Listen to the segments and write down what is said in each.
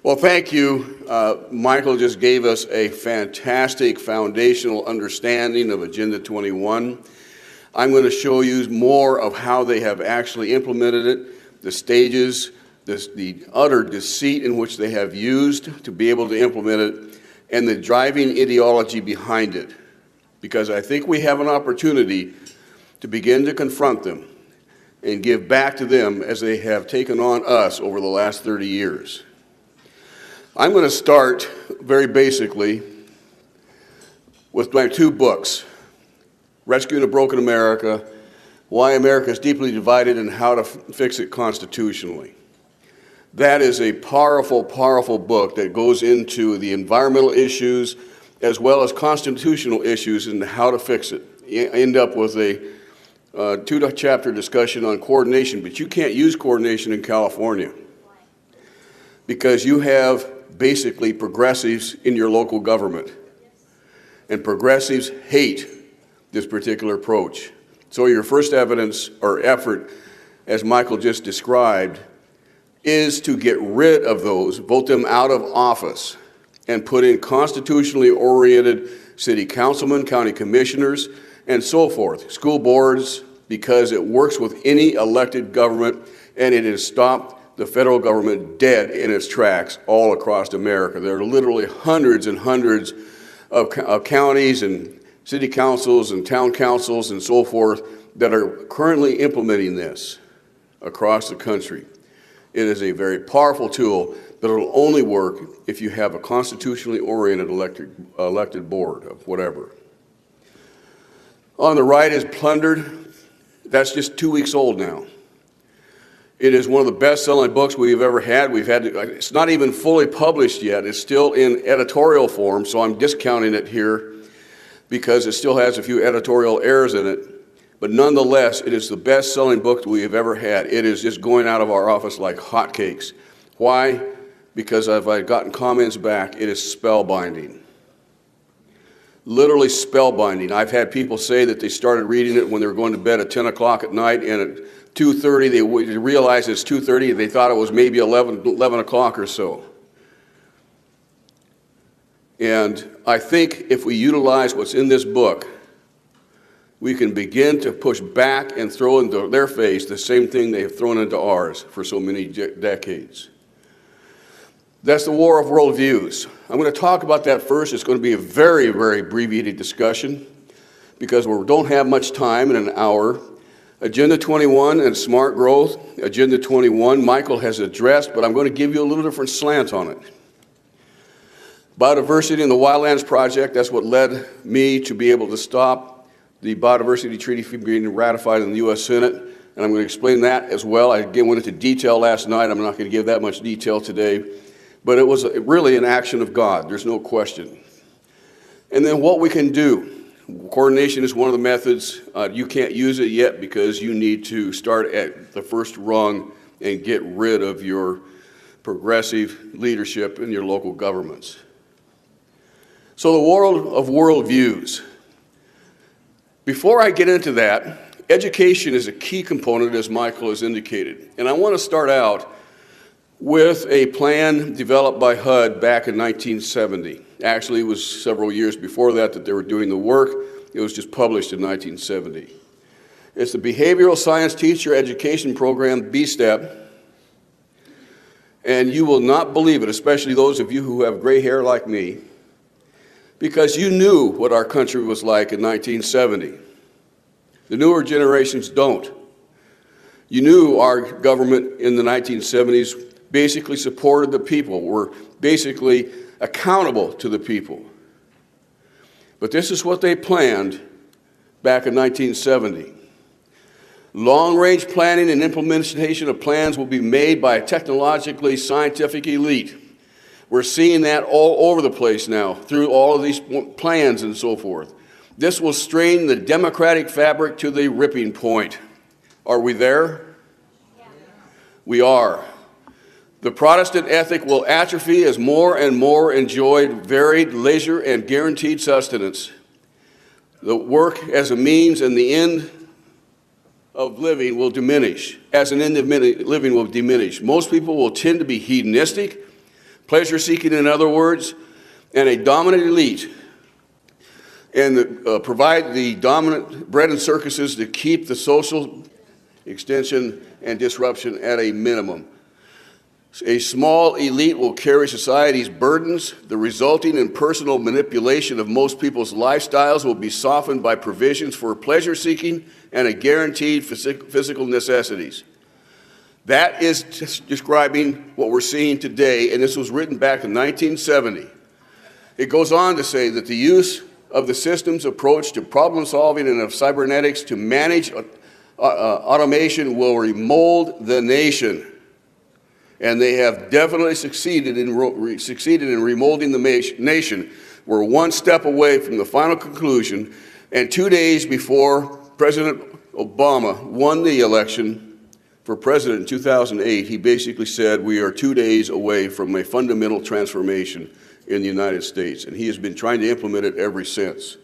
Well, thank you. Michael just gave us a fantastic foundational understanding of Agenda 21. I'm going to show you more of how they have actually implemented it, the stages, the utter deceit in which they have used to be able to implement it, and the driving ideology behind it. Because I think we have an opportunity to begin to confront them and give back to them as they have taken on us over the last 30 years. I'm going to start very basically with my two books, Rescuing a Broken America, Why America is Deeply Divided and How to Fix It Constitutionally. That is a powerful, powerful book that goes into the environmental issues as well as constitutional issues and how to fix it. You end up with a two-chapter discussion on coordination, but you can't use coordination in California because you have basically progressives in your local government. And progressives hate this particular approach. So your first evidence or effort, as Michael just described, is to get rid of those, vote them out of office, and put in constitutionally oriented city councilmen, county commissioners, and so forth, school boards, because it works with any elected government, and it has stopped the federal government dead in its tracks all across America. There are literally hundreds and hundreds of counties and city councils and town councils and so forth that are currently implementing this across the country. It is a very powerful tool, but it will only work if you have a constitutionally oriented elected board of whatever. On the right is Plundered. That's just 2 weeks old now. It is one of the best-selling books we've ever had. It's not even fully published yet. It's still in editorial form, so I'm discounting it here because it still has a few editorial errors in it. But nonetheless, it is the best-selling book that we have ever had. It is just going out of our office like hotcakes. Why? Because I've gotten comments back, it is spellbinding. Literally spellbinding. I've had people say that they started reading it when they were going to bed at 10 o'clock at night, and at 2:30, they realized it's 2:30, they thought it was maybe 11 o'clock or so. And I think if we utilize what's in this book, we can begin to push back and throw into their face the same thing they have thrown into ours for so many decades. That's the war of worldviews. I'm going to talk about that first. It's going to be a very, very abbreviated discussion because we don't have much time in an hour. Agenda 21 and smart growth. Agenda 21, Michael has addressed, but I'm going to give you a little different slant on it. Biodiversity and the Wildlands Project, that's what led me to be able to stop the Biodiversity Treaty from being ratified in the U.S. Senate, and I'm going to explain that as well. I again went into detail last night. I'm not going to give that much detail today, but it was really an action of God. There's no question. And then what we can do. Coordination is one of the methods. You can't use it yet because you need to start at the first rung and get rid of your progressive leadership in your local governments. So the world of worldviews. Before I get into that, education is a key component, as Michael has indicated. And I want to start out with a plan developed by HUD back in 1970. Actually, it was several years before that they were doing the work. It was just published in 1970. It's the Behavioral Science Teacher Education Program, BSTEP. And you will not believe it, especially those of you who have gray hair like me, because you knew what our country was like in 1970. The newer generations don't. You knew our government in the 1970s basically supported the people, were basically accountable to the people. But this is what they planned back in 1970. Long-range planning and implementation of plans will be made by a technologically scientific elite. We're seeing that all over the place now through all of these plans and so forth. This will strain the democratic fabric to the ripping point. Are we there? Yeah. We are. The Protestant ethic will atrophy as more and more enjoyed varied leisure and guaranteed sustenance. The work as a means and the end of living will diminish. As an end of living will diminish. Most people will tend to be hedonistic, pleasure-seeking, in other words, and a dominant elite, and provide the dominant bread and circuses to keep the social extension and disruption at a minimum. A small elite will carry society's burdens. The resulting impersonal manipulation of most people's lifestyles will be softened by provisions for pleasure-seeking and a guaranteed physical necessities. That is describing what we're seeing today, and this was written back in 1970. It goes on to say that the use of the system's approach to problem solving and of cybernetics to manage automation will remold the nation. And they have definitely succeeded in remolding the nation. We're one step away from the final conclusion, and 2 days before President Obama won the election for president in 2008, he basically said we are 2 days away from a fundamental transformation in the United States, and he has been trying to implement it ever since.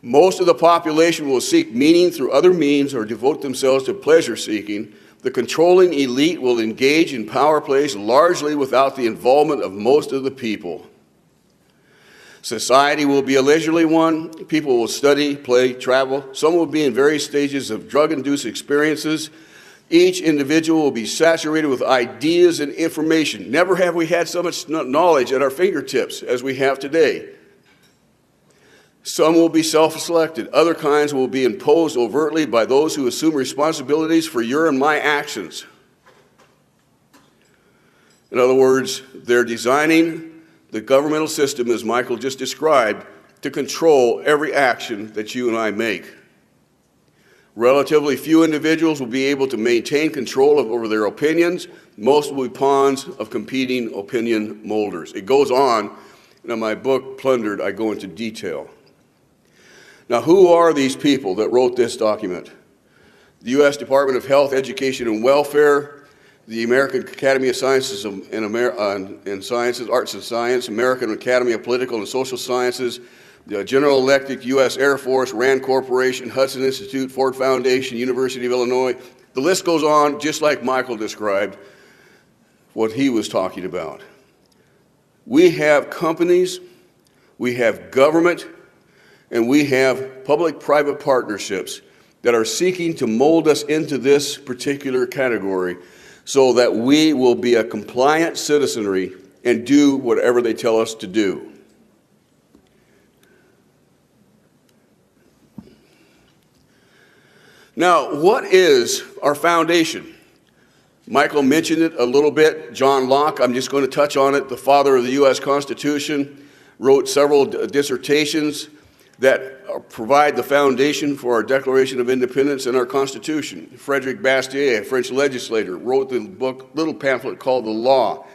Most of the population will seek meaning through other means or devote themselves to pleasure-seeking. The controlling elite will engage in power plays largely without the involvement of most of the people. Society will be a leisurely one. People will study, play, travel. Some will be in various stages of drug-induced experiences. Each individual will be saturated with ideas and information. Never have we had so much knowledge at our fingertips as we have today. Some will be self-selected. Other kinds will be imposed overtly by those who assume responsibilities for your and my actions. In other words, they're designing the governmental system, as Michael just described, to control every action that you and I make. Relatively few individuals will be able to maintain control over their opinions. Most will be pawns of competing opinion molders. It goes on, and in my book, Plundered, I go into detail. Now, who are these people that wrote this document? The U.S. Department of Health, Education, and Welfare, the American Academy of Sciences and Sciences, Arts and Science, American Academy of Political and Social Sciences, the General Electric, U.S. Air Force, RAND Corporation, Hudson Institute, Ford Foundation, University of Illinois. The list goes on, just like Michael described what he was talking about. We have companies, we have government, and we have public-private partnerships that are seeking to mold us into this particular category so that we will be a compliant citizenry and do whatever they tell us to do. Now, what is our foundation? Michael mentioned it a little bit. John Locke, I'm just going to touch on it, the father of the U.S. Constitution, wrote several dissertations that provide the foundation for our Declaration of Independence and our Constitution. Frederick Bastiat, a French legislator, wrote the little pamphlet called The Law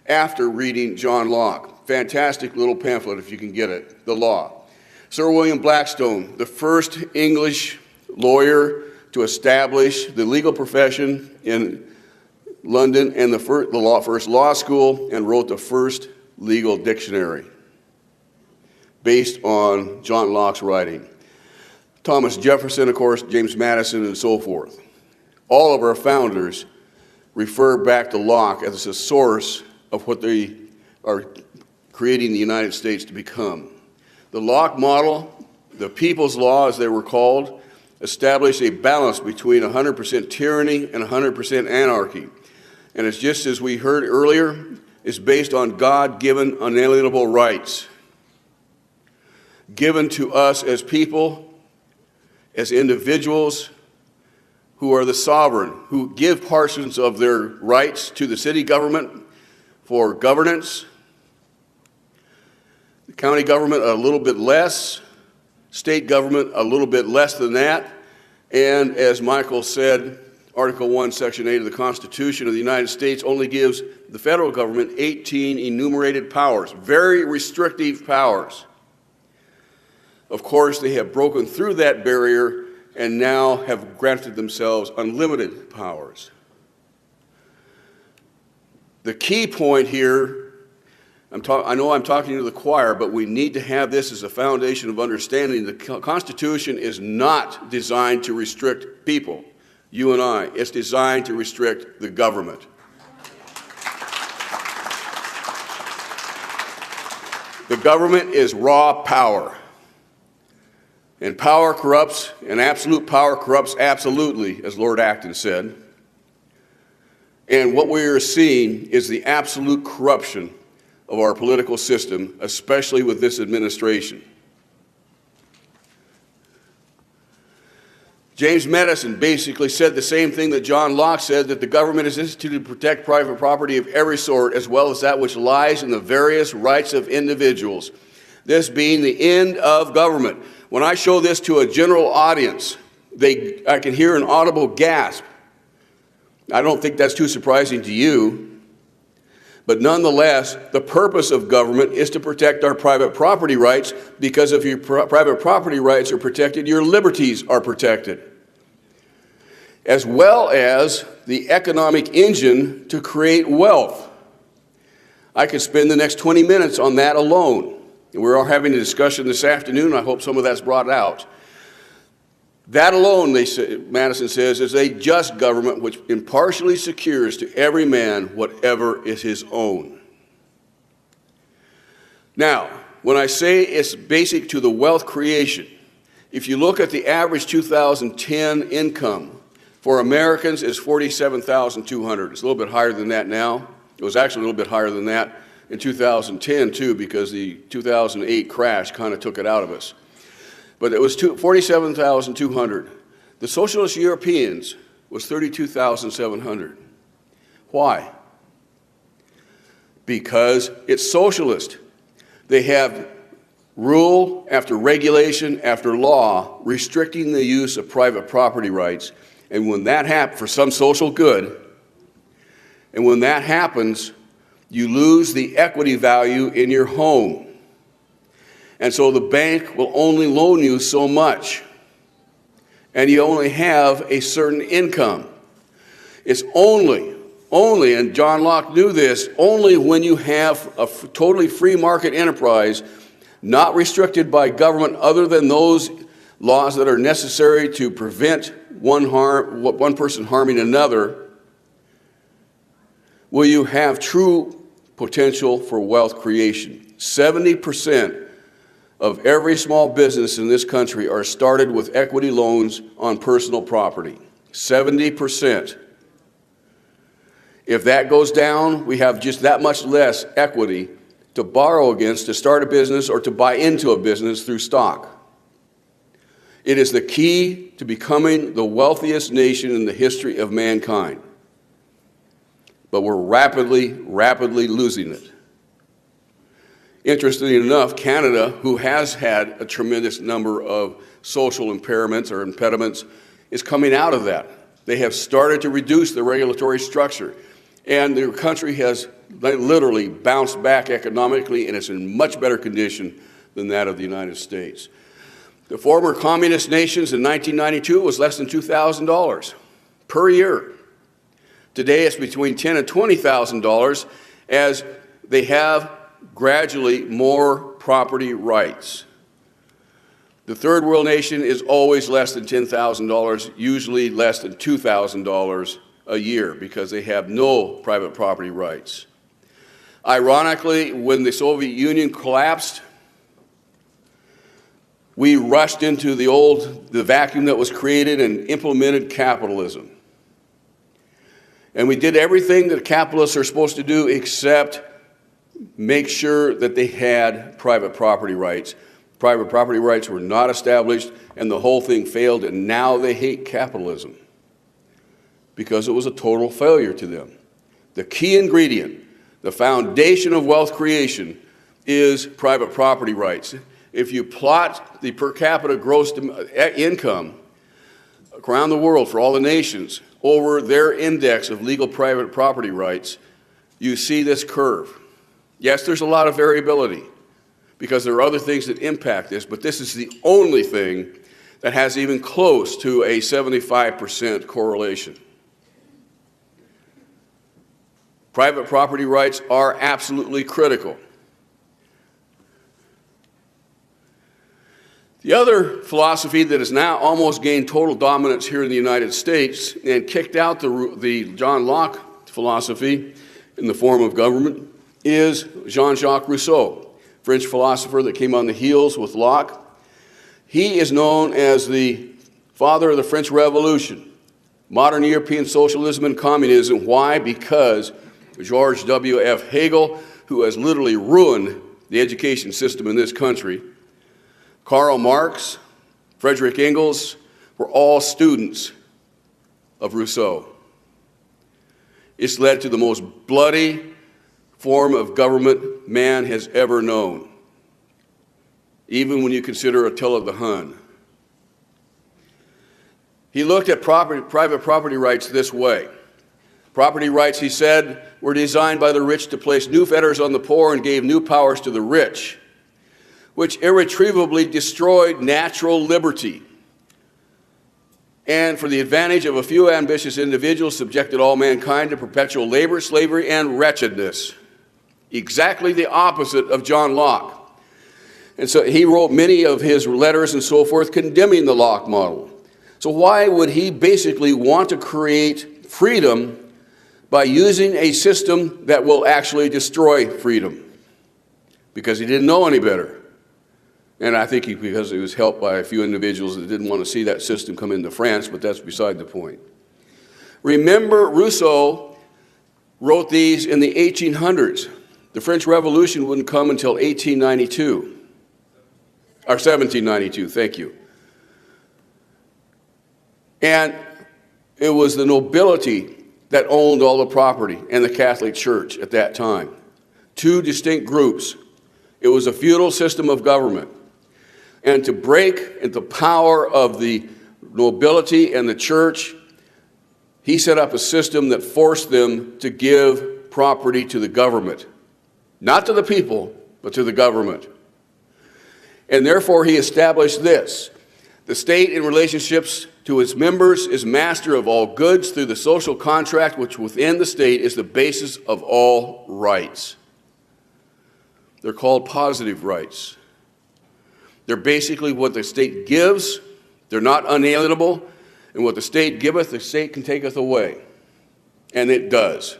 after reading John Locke. Fantastic little pamphlet if you can get it, The Law. Sir William Blackstone, the first English lawyer to establish the legal profession in London and the first law school, and wrote the first legal dictionary based on John Locke's writing. Thomas Jefferson, of course, James Madison, and so forth. All of our founders refer back to Locke as a source of what they are creating the United States to become. The Locke model, the People's Law as they were called, established a balance between 100% tyranny and 100% anarchy. And it's just as we heard earlier, it's based on God-given unalienable rights given to us as people, as individuals who are the sovereign, who give portions of their rights to the city government for governance, the county government a little bit less, state government a little bit less than that, and as Michael said, Article 1, Section 8 of the Constitution of the United States only gives the federal government 18 enumerated powers, very restrictive powers. Of course, they have broken through that barrier and now have granted themselves unlimited powers. The key point here, I know I'm talking to the choir, but we need to have this as a foundation of understanding. The Constitution is not designed to restrict people, you and I. It's designed to restrict the government. The government is raw power. And power corrupts, and absolute power corrupts absolutely, as Lord Acton said. And what we are seeing is the absolute corruption of our political system, especially with this administration. James Madison basically said the same thing that John Locke said, that the government is instituted to protect private property of every sort, as well as that which lies in the various rights of individuals. This being the end of government. When I show this to a general audience, I can hear an audible gasp. I don't think that's too surprising to you. But nonetheless, the purpose of government is to protect our private property rights, because if your private property rights are protected, your liberties are protected, as well as the economic engine to create wealth. I could spend the next 20 minutes on that alone. And we're all having a discussion this afternoon. I hope some of that's brought out. That alone, Madison says, is a just government which impartially secures to every man whatever is his own. Now, when I say it's basic to the wealth creation, if you look at the average 2010 income for Americans is $47,200. It's a little bit higher than that now. It was actually a little bit higher than that in 2010 too, because the 2008 crash kind of took it out of us. But it was $47,200. The socialist Europeans was $32,700. Why? Because it's socialist. They have rule after regulation after law restricting the use of private property rights. And when that happens, for some social good, and when that happens, you lose the equity value in your home. And so the bank will only loan you so much. And you only have a certain income. It's only, and John Locke knew this, only when you have a totally free market enterprise, not restricted by government other than those laws that are necessary to prevent one person harming another, will you have true potential for wealth creation. 70% of every small business in this country are started with equity loans on personal property. 70%. If that goes down, we have just that much less equity to borrow against to start a business or to buy into a business through stock. It is the key to becoming the wealthiest nation in the history of mankind. But we're rapidly losing it. Interestingly enough, Canada, who has had a tremendous number of social impairments or impediments, is coming out of that. They have started to reduce the regulatory structure, and their country has literally bounced back economically, and it's in much better condition than that of the United States. The former communist nations in 1992 was less than $2,000 per year. Today it's between $10,000 and $20,000 as they have gradually more property rights. The third world nation is always less than $10,000, usually less than $2,000 a year because they have no private property rights. Ironically, when the Soviet Union collapsed, we rushed into the vacuum that was created and implemented capitalism. And we did everything that capitalists are supposed to do except make sure that they had private property rights. Private property rights were not established, and the whole thing failed, and now they hate capitalism because it was a total failure to them. The key ingredient, the foundation of wealth creation, is private property rights. If you plot the per capita gross income around the world for all the nations over their index of legal private property rights, you see this curve. Yes, there's a lot of variability because there are other things that impact this, but this is the only thing that has even close to a 75% correlation. Private property rights are absolutely critical. The other philosophy that has now almost gained total dominance here in the United States and kicked out the John Locke philosophy in the form of government is Jean-Jacques Rousseau. French philosopher that came on the heels with Locke. He is known as the father of the French Revolution, modern European socialism and communism. Why? Because George W.F. Hegel, who has literally ruined the education system in this country, Karl Marx, Frederick Engels, were all students of Rousseau. It's led to the most bloody form of government man has ever known, even when you consider Attila the Hun. He looked at private property rights this way. Property rights, he said, were designed by the rich to place new fetters on the poor and gave new powers to the rich, which irretrievably destroyed natural liberty, and for the advantage of a few ambitious individuals subjected all mankind to perpetual labor, slavery, and wretchedness. Exactly the opposite of John Locke. And so he wrote many of his letters and so forth condemning the Locke model. So why would he basically want to create freedom by using a system that will actually destroy freedom? Because he didn't know any better. And I think because he was helped by a few individuals that didn't want to see that system come into France, but that's beside the point. Remember, Rousseau wrote these in the 1800s. The French Revolution wouldn't come until 1892, or 1792, thank you. And it was the nobility that owned all the property and the Catholic Church at that time. Two distinct groups. It was a feudal system of government. And to break the power of the nobility and the church, he set up a system that forced them to give property to the government. Not to the people, but to the government. And therefore he established this: the state in relationships to its members is master of all goods through the social contract, which within the state is the basis of all rights. They're called positive rights. They're basically what the state gives. They're not unalienable. And what the state giveth, the state can taketh away. And it does.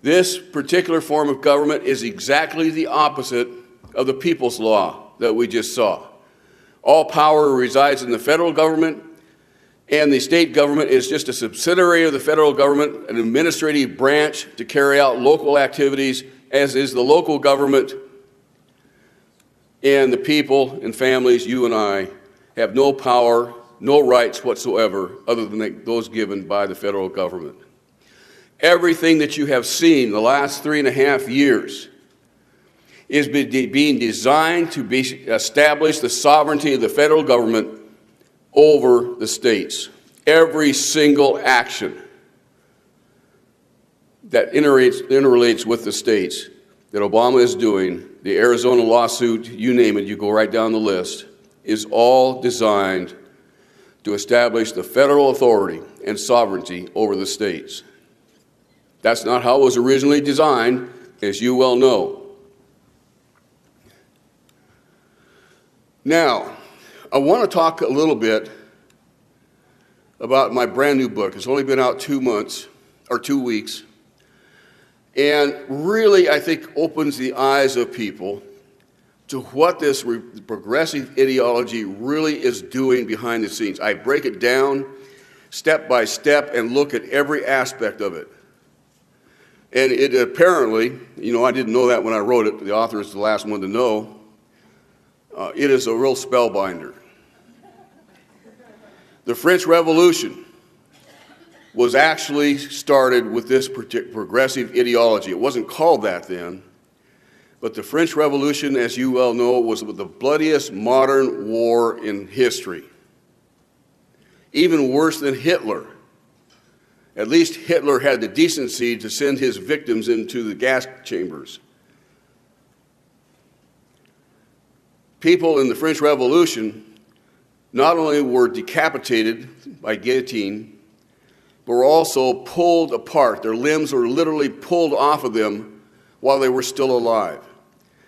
This particular form of government is exactly the opposite of the people's law that we just saw. All power resides in the federal government, and the state government is just a subsidiary of the federal government, an administrative branch to carry out local activities, as is the local government. And the people and families, you and I, have no power, no rights whatsoever other than those given by the federal government. Everything that you have seen the last 3.5 years is being designed to establish the sovereignty of the federal government over the states. Every single action that interrelates with the states that Obama is doing, the Arizona lawsuit, you name it, you go right down the list, is all designed to establish the federal authority and sovereignty over the states. That's not how it was originally designed, as you well know. Now, I want to talk a little bit about my brand new book. It's only been out 2 months, or 2 weeks. And really, I think, opens the eyes of people to what this progressive ideology really is doing behind the scenes. I break it down step by step and look at every aspect of it. And it apparently, I didn't know that when I wrote it. The author is the last one to know. It is a real spellbinder. The French Revolution was actually started with this progressive ideology. It wasn't called that then, but the French Revolution, as you well know, was the bloodiest modern war in history. Even worse than Hitler. At least Hitler had the decency to send his victims into the gas chambers. People in the French Revolution not only were decapitated by guillotine, but were also pulled apart. Their limbs were literally pulled off of them while they were still alive.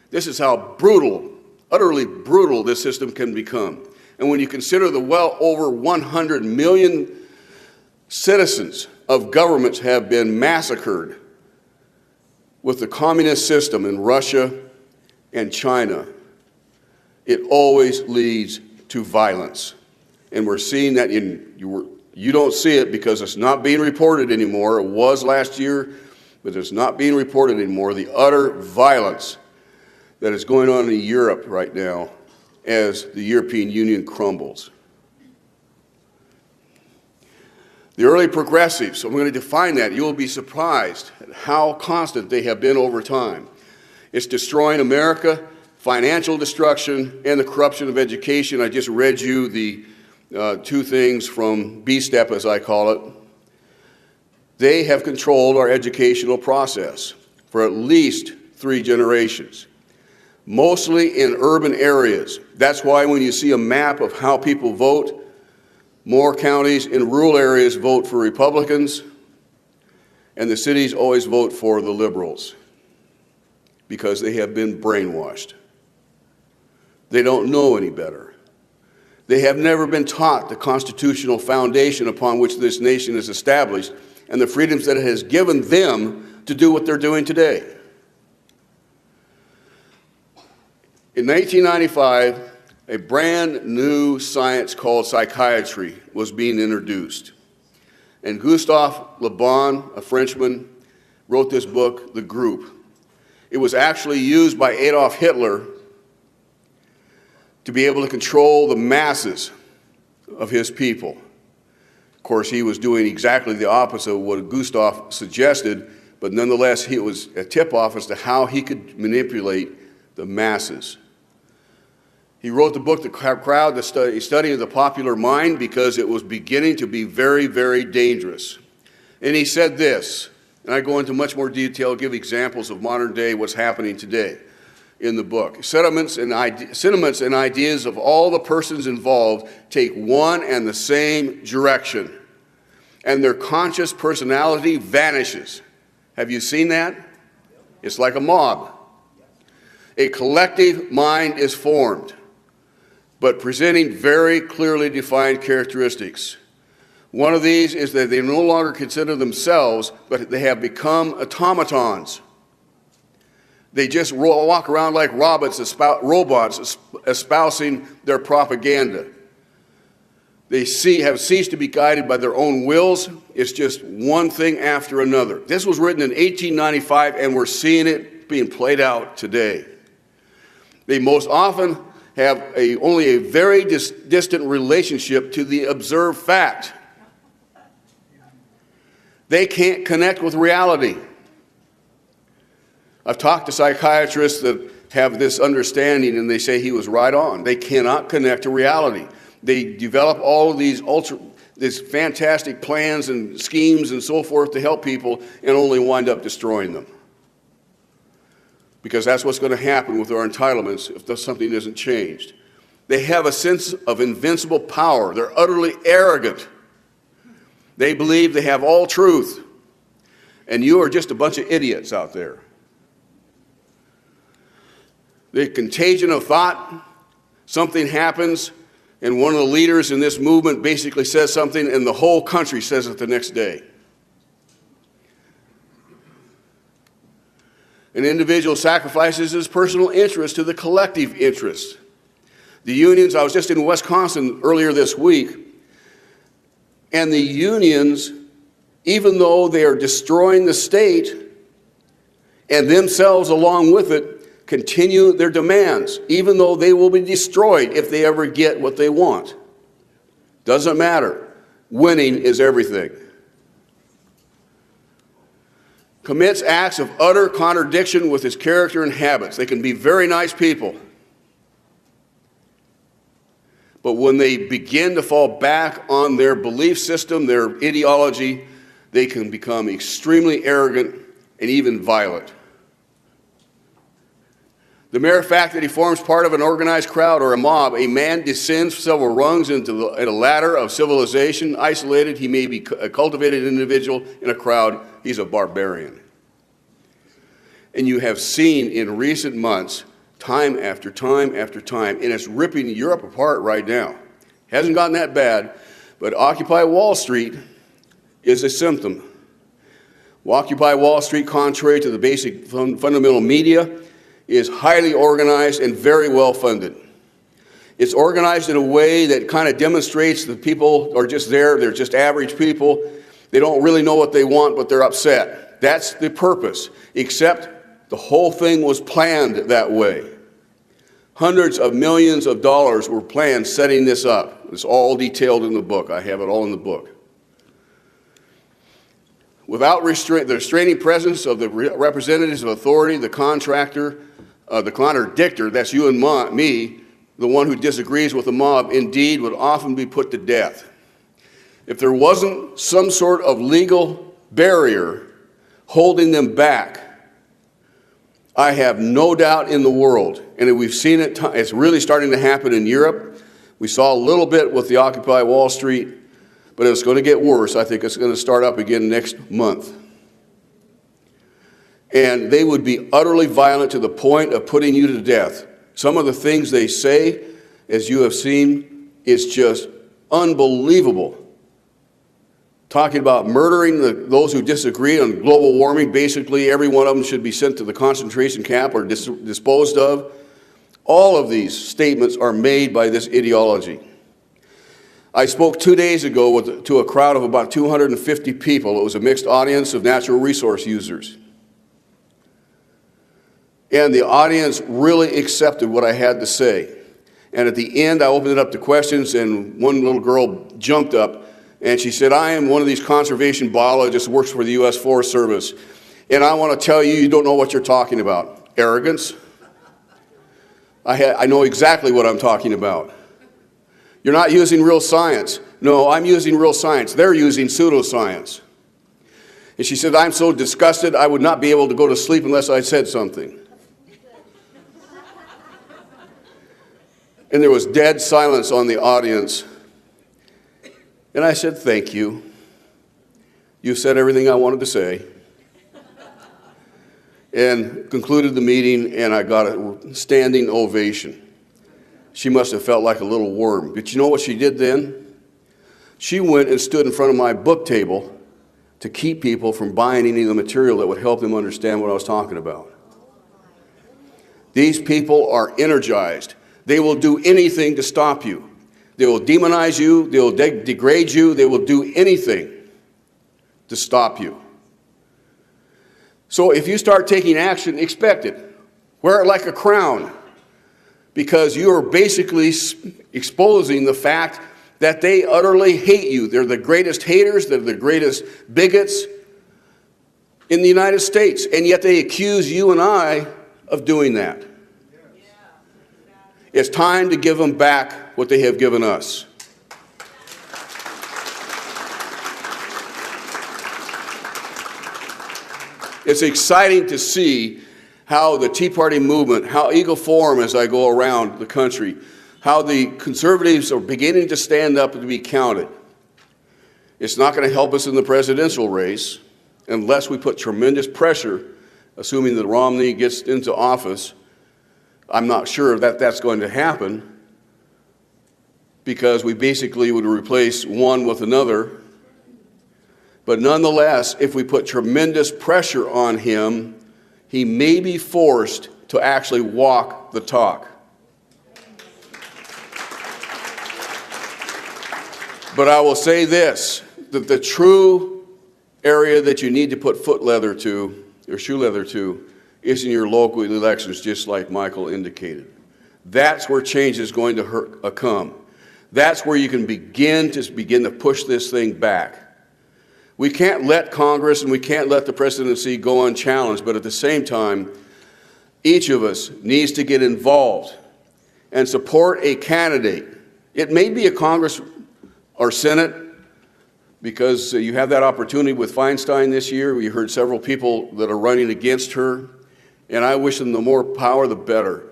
This is how brutal, utterly brutal this system can become. And when you consider the well over 100 million citizens of governments have been massacred with the communist system in Russia and China, it always leads to violence. And we're seeing that you don't see it because it's not being reported anymore. It was last year, but it's not being reported anymore. The utter violence that is going on in Europe right now as the European Union crumbles. The early progressives, I'm going to define that. You'll be surprised at how constant they have been over time. It's destroying America, financial destruction, and the corruption of education. I just read you the two things from B-Step, as I call it. They have controlled our educational process for at least 3 generations, mostly in urban areas. That's why when you see a map of how people vote, more counties in rural areas vote for Republicans, and the cities always vote for the liberals because they have been brainwashed. They don't know any better. They have never been taught the constitutional foundation upon which this nation is established and the freedoms that it has given them to do what they're doing today. In 1995, a brand new science called psychiatry was being introduced. And Gustave Le Bon, a Frenchman, wrote this book, The Group. It was actually used by Adolf Hitler to be able to control the masses of his people. Of course, he was doing exactly the opposite of what Gustave suggested, but nonetheless, it was a tip-off as to how he could manipulate the masses. He wrote the book, The Crowd, the study of the popular mind, because it was beginning to be very, very dangerous. And he said this, and I go into much more detail, give examples of modern day, what's happening today in the book. Sentiments and ideas of all the persons involved take one and the same direction, and their conscious personality vanishes. Have you seen that? It's like a mob. A collective mind is formed, but presenting very clearly defined characteristics. One of these is that they no longer consider themselves, but they have become automatons. They just walk around like robots espousing their propaganda. They have ceased to be guided by their own wills. It's just one thing after another. This was written in 1895, and we're seeing it being played out today. They most often have only a very distant relationship to the observed fact. They can't connect with reality. I've talked to psychiatrists that have this understanding, and they say he was right on. They cannot connect to reality. They develop all of these fantastic plans and schemes and so forth to help people and only wind up destroying them. Because that's what's going to happen with our entitlements if something isn't changed. They have a sense of invincible power. They're utterly arrogant. They believe they have all truth, and you are just a bunch of idiots out there. The contagion of thought, something happens, and one of the leaders in this movement basically says something, and the whole country says it the next day. An individual sacrifices his personal interest to the collective interest. The unions, I was just in Wisconsin earlier this week, and the unions, even though they are destroying the state and themselves along with it, continue their demands, even though they will be destroyed if they ever get what they want. Doesn't matter. Winning is everything. Commits acts of utter contradiction with his character and habits. They can be very nice people, but when they begin to fall back on their belief system, their ideology, they can become extremely arrogant and even violent. The mere fact that he forms part of an organized crowd or a mob, a man descends several rungs into a ladder of civilization. Isolated, he may be a cultivated individual in a crowd. He's a barbarian. And you have seen in recent months, time after time after time, and it's ripping Europe apart right now. Hasn't gotten that bad, but Occupy Wall Street is a symptom. Occupy Wall Street, contrary to the basic fundamental media, is highly organized and very well funded. It's organized in a way that kind of demonstrates that people are just there, they're just average people. They don't really know what they want, but they're upset. That's the purpose, except the whole thing was planned that way. Hundreds of millions of dollars were planned setting this up. It's all detailed in the book. I have it all in the book. Without the restraining presence of the representatives of authority, the contractor, the contradictor, that's you and me, the one who disagrees with the mob, indeed would often be put to death. If there wasn't some sort of legal barrier holding them back, I have no doubt in the world, and we've seen it, it's really starting to happen in Europe. We saw a little bit with the Occupy Wall Street, but it's going to get worse. I think it's going to start up again next month. And they would be utterly violent to the point of putting you to death. Some of the things they say, as you have seen, is just unbelievable. Talking about murdering those who disagree on global warming. Basically, every one of them should be sent to the concentration camp or disposed of. All of these statements are made by this ideology. I spoke 2 days ago to a crowd of about 250 people. It was a mixed audience of natural resource users. And the audience really accepted what I had to say. And at the end, I opened it up to questions, and one little girl jumped up, and she said, I am one of these conservation biologists who works for the U.S. Forest Service, and I want to tell you, you don't know what you're talking about. Arrogance. I know exactly what I'm talking about. You're not using real science. No, I'm using real science. They're using pseudoscience. And she said, I'm so disgusted, I would not be able to go to sleep unless I said something. And there was dead silence on the audience. And I said, thank you. You said everything I wanted to say. And concluded the meeting, and I got a standing ovation. She must have felt like a little worm. But you know what she did then? She went and stood in front of my book table to keep people from buying any of the material that would help them understand what I was talking about. These people are energized. They will do anything to stop you. They will demonize you. They will degrade you. They will do anything to stop you. So if you start taking action, expect it. Wear it like a crown, because you are basically exposing the fact that they utterly hate you. They're the greatest haters. They're the greatest bigots in the United States, and yet they accuse you and I of doing that. It's time to give them back what they have given us. It's exciting to see how the Tea Party movement, how Eagle Forum, as I go around the country, how the conservatives are beginning to stand up and to be counted. It's not going to help us in the presidential race unless we put tremendous pressure, assuming that Romney gets into office. I'm not sure that that's going to happen, because we basically would replace one with another. But nonetheless, if we put tremendous pressure on him, he may be forced to actually walk the talk. But I will say this, that the true area that you need to put foot leather to, or shoe leather to, is in your local elections, just like Michael indicated. That's where change is going to come. That's where you can begin to push this thing back. We can't let Congress and we can't let the presidency go unchallenged, but at the same time, each of us needs to get involved and support a candidate. It may be a Congress or Senate, because you have that opportunity with Feinstein this year. We heard several people that are running against her, and I wish them the more power, the better.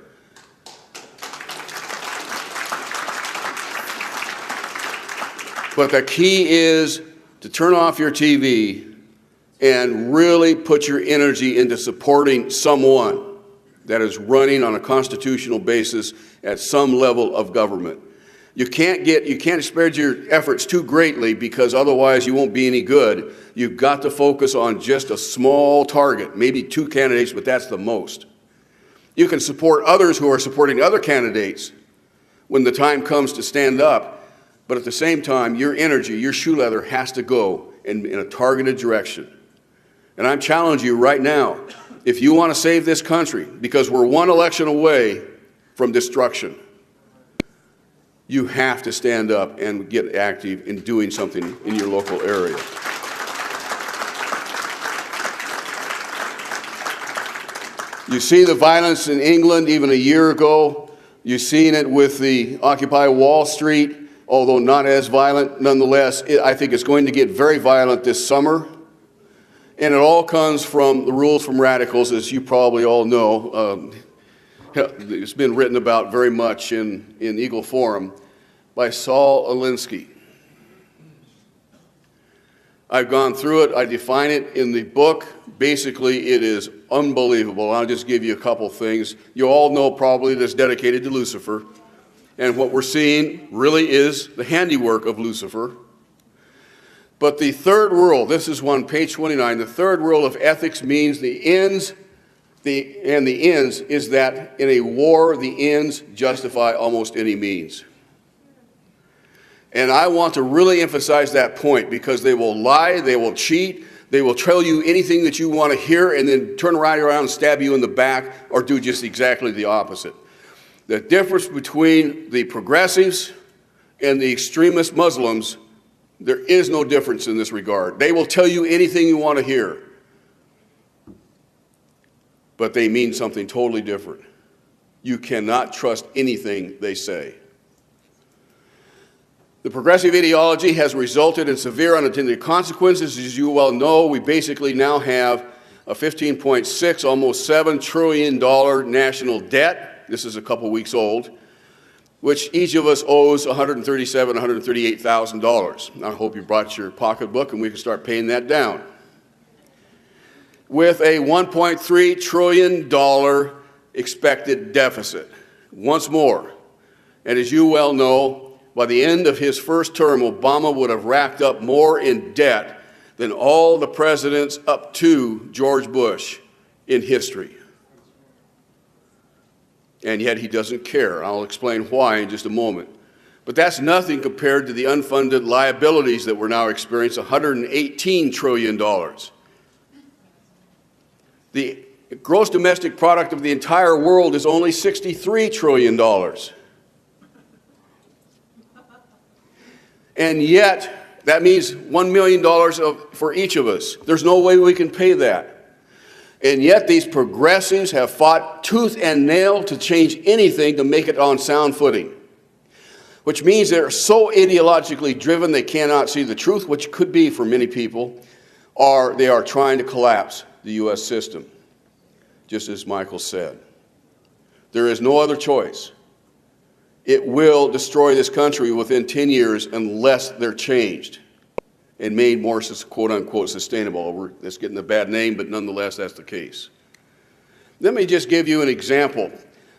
But the key is to turn off your TV and really put your energy into supporting someone that is running on a constitutional basis at some level of government. You can't spread your efforts too greatly because otherwise you won't be any good. You've got to focus on just a small target, maybe 2 candidates, but that's the most. You can support others who are supporting other candidates when the time comes to stand up, but at the same time, your energy, your shoe leather has to go in a targeted direction. And I'm challenging you right now, if you want to save this country, because we're one election away from destruction, you have to stand up and get active in doing something in your local area. You see the violence in England even a year ago. You've seen it with the Occupy Wall Street, although not as violent. Nonetheless, I think it's going to get very violent this summer. And it all comes from the rules from radicals, as you probably all know. It's been written about very much in Eagle Forum by Saul Alinsky. I've gone through it. I define it in the book. Basically, it is unbelievable. I'll just give you a couple things. You all know probably that it's dedicated to Lucifer. And what we're seeing really is the handiwork of Lucifer. But the third rule, this is on page 29, the third rule of ethics means the ends is that in a war, the ends justify almost any means. And I want to really emphasize that point because they will lie, they will cheat, they will tell you anything that you want to hear and then turn right around and stab you in the back or do just exactly the opposite. The difference between the progressives and the extremist Muslims, there is no difference in this regard. They will tell you anything you want to hear, but they mean something totally different. You cannot trust anything they say. The progressive ideology has resulted in severe unintended consequences. As you well know, we basically now have a $15.6, almost $7 trillion national debt. This is a couple weeks old, which each of us owes $137,000, $138,000. I hope you brought your pocketbook and we can start paying that down. With a $1.3 trillion expected deficit. Once more, and as you well know, by the end of his first term, Obama would have racked up more in debt than all the presidents up to George Bush in history. And yet he doesn't care. I'll explain why in just a moment. But that's nothing compared to the unfunded liabilities that we're now experiencing, $118 trillion. The gross domestic product of the entire world is only $63 trillion. And yet, that means $1 million for each of us. There's no way we can pay that. And yet, these progressives have fought tooth and nail to change anything to make it on sound footing, which means they're so ideologically driven they cannot see the truth, which could be for many people, or they are trying to collapse the U.S. system, just as Michael said. There is no other choice. It will destroy this country within 10 years unless they're changed and made more quote-unquote sustainable. It's getting a bad name, but nonetheless, that's the case. Let me just give you an example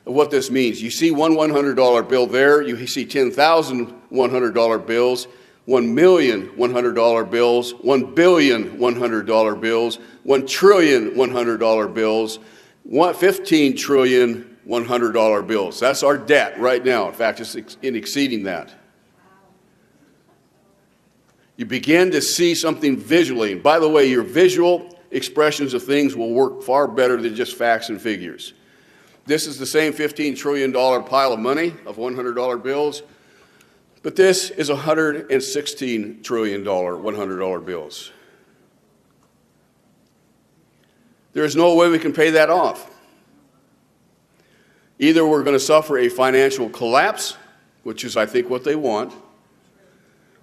of what this means. You see one $100 bill there. You see 10,000 $100 bills, 1 million $100 bills, 1 billion $100 bills, 1 trillion $100 bills, 15 trillion $100 bills. That's our debt right now. In fact, it's exceeding that. You begin to see something visually. And by the way, your visual expressions of things will work far better than just facts and figures. This is the same $15 trillion pile of money of $100 bills, but this is $116 trillion $100 bills. There is no way we can pay that off. Either we're going to suffer a financial collapse, which is, I think, what they want,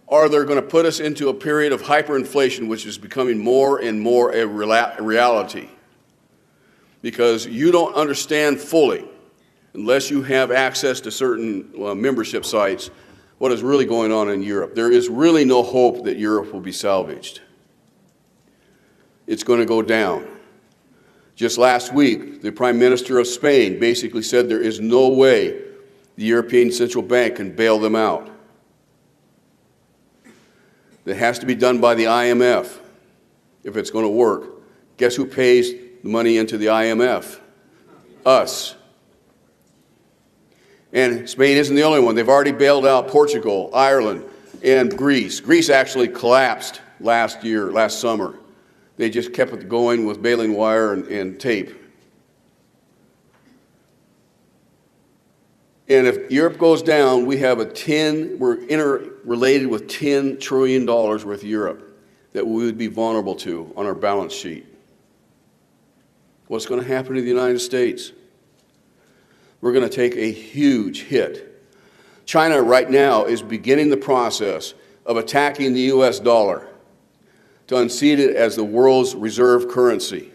or they're going to put us into a period of hyperinflation, which is becoming more and more a reality. Because you don't understand fully, unless you have access to certain membership sites, what is really going on in Europe. There is really no hope that Europe will be salvaged. It's going to go down. Just last week, the Prime Minister of Spain basically said there is no way The European Central Bank can bail them out. It has to be done by the IMF if it's going to work. Guess who pays the money into the IMF? Us. And Spain isn't the only one. They've already bailed out Portugal, Ireland, and Greece. Greece actually collapsed last summer. They just kept it going with baling wire and tape. And if Europe goes down, we're interrelated with $10 trillion worth of Europe that we would be vulnerable to on our balance sheet. What's going to happen to the United States? We're going to take a huge hit. China right now is beginning the process of attacking the US dollar to unseat it as the world's reserve currency.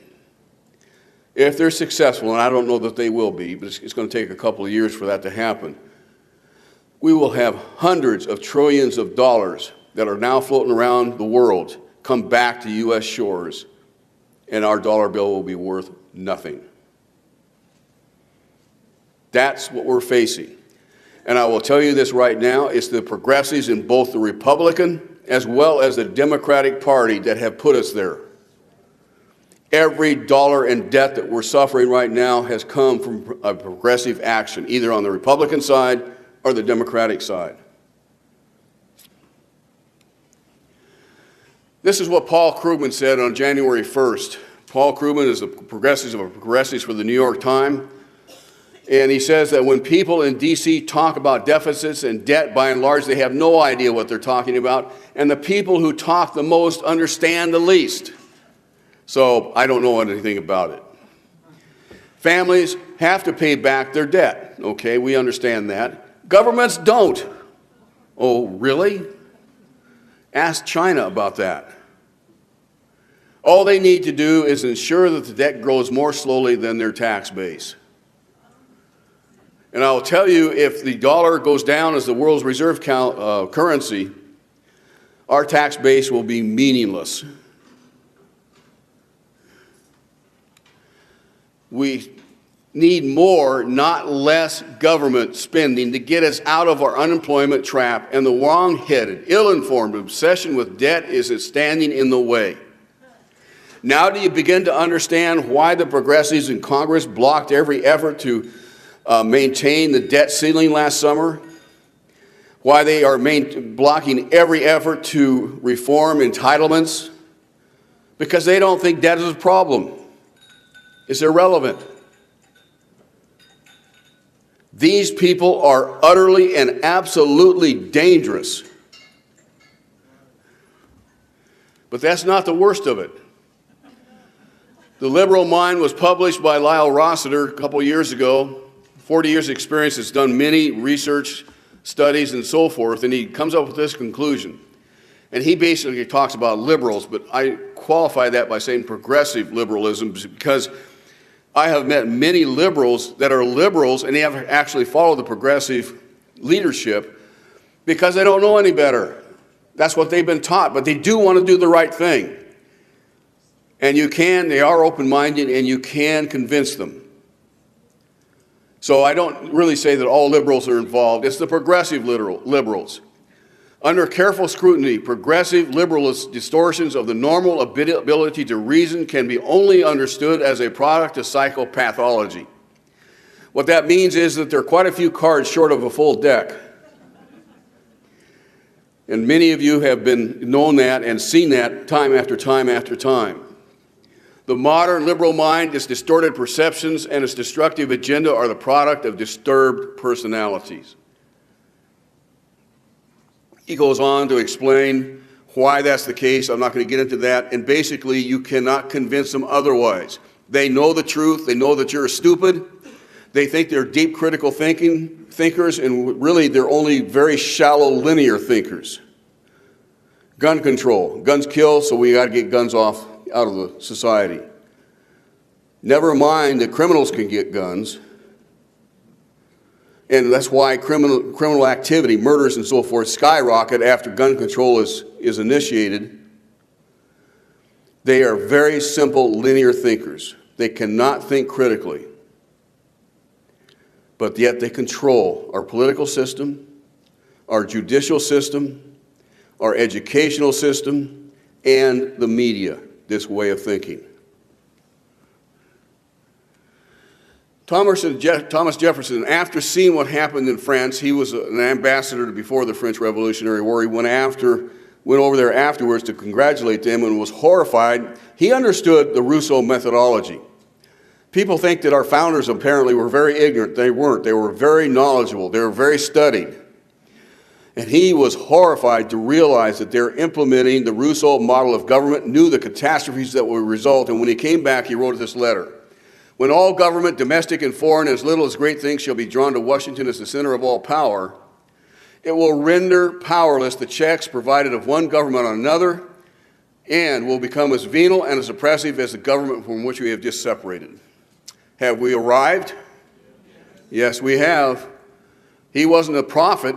If they're successful, and I don't know that they will be, but it's going to take a couple of years for that to happen, we will have hundreds of trillions of dollars that are now floating around the world come back to US shores, and our dollar bill will be worth nothing. That's what we're facing. And I will tell you this right now, it's the progressives in both the Republican as well as the Democratic Party that have put us there. Every dollar in debt that we're suffering right now has come from a progressive action, either on the Republican side or the Democratic side. This is what Paul Krugman said on January 1st. Paul Krugman is the progressives of progressives for the New York Times. And he says that when people in D.C. talk about deficits and debt, by and large, they have no idea what they're talking about. And the people who talk the most understand the least. So I don't know anything about it. Families have to pay back their debt. Okay, we understand that. Governments don't. Oh, really? Ask China about that. All they need to do is ensure that the debt grows more slowly than their tax base. And I'll tell you, if the dollar goes down as the world's reserve currency, our tax base will be meaningless. We need more, not less, government spending to get us out of our unemployment trap, and the wrong-headed, ill-informed obsession with debt is standing in the way. Now do you begin to understand why the progressives in Congress blocked every effort to maintain the debt ceiling last summer? Why they are blocking every effort to reform entitlements? Because they don't think debt is a problem. It's irrelevant. These people are utterly and absolutely dangerous. But that's not the worst of it. The Liberal Mind was published by Lyle Rossiter a couple years ago. 40 years of experience, has done many research studies and so forth, and he comes up with this conclusion. And he basically talks about liberals, but I qualify that by saying progressive liberalism, because I have met many liberals that are liberals and they have actually followed the progressive leadership because they don't know any better. That's what they've been taught, but they do want to do the right thing. And they are open-minded, and you can convince them. So I don't really say that all liberals are involved. It's the progressive liberals. Under careful scrutiny, progressive liberalist distortions of the normal ability to reason can be only understood as a product of psychopathology. What that means is that there are quite a few cards short of a full deck. And many of you have known that and seen that time after time after time. The modern liberal mind, its distorted perceptions, and its destructive agenda are the product of disturbed personalities. He goes on to explain why that's the case. I'm not going to get into that. And basically, you cannot convince them otherwise. They know the truth. They know that you're stupid. They think they're deep critical thinkers, and really they're only very shallow linear thinkers. Gun control. Guns kill, so we got to get guns out of the society. Never mind that criminals can get guns. And that's why criminal activity, murders and so forth, skyrocket after gun control is initiated. They are very simple linear thinkers. They cannot think critically. but yet they control our political system, our judicial system, our educational system, and the media, this way of thinking. Thomas Jefferson, after seeing what happened in France, he was an ambassador before the French Revolutionary War. He went over there afterwards to congratulate them and was horrified. He understood the Rousseau methodology. People think that our founders apparently were very ignorant. They weren't. They were very knowledgeable. They were very studied. And he was horrified to realize that they're implementing the Rousseau model of government, knew the catastrophes that would result, and when he came back, he wrote this letter. When all government, domestic and foreign, as little as great things, shall be drawn to Washington as the center of all power, it will render powerless the checks provided of one government on another, and will become as venal and as oppressive as the government from which we have just separated. Have we arrived? Yes, we have. He wasn't a prophet.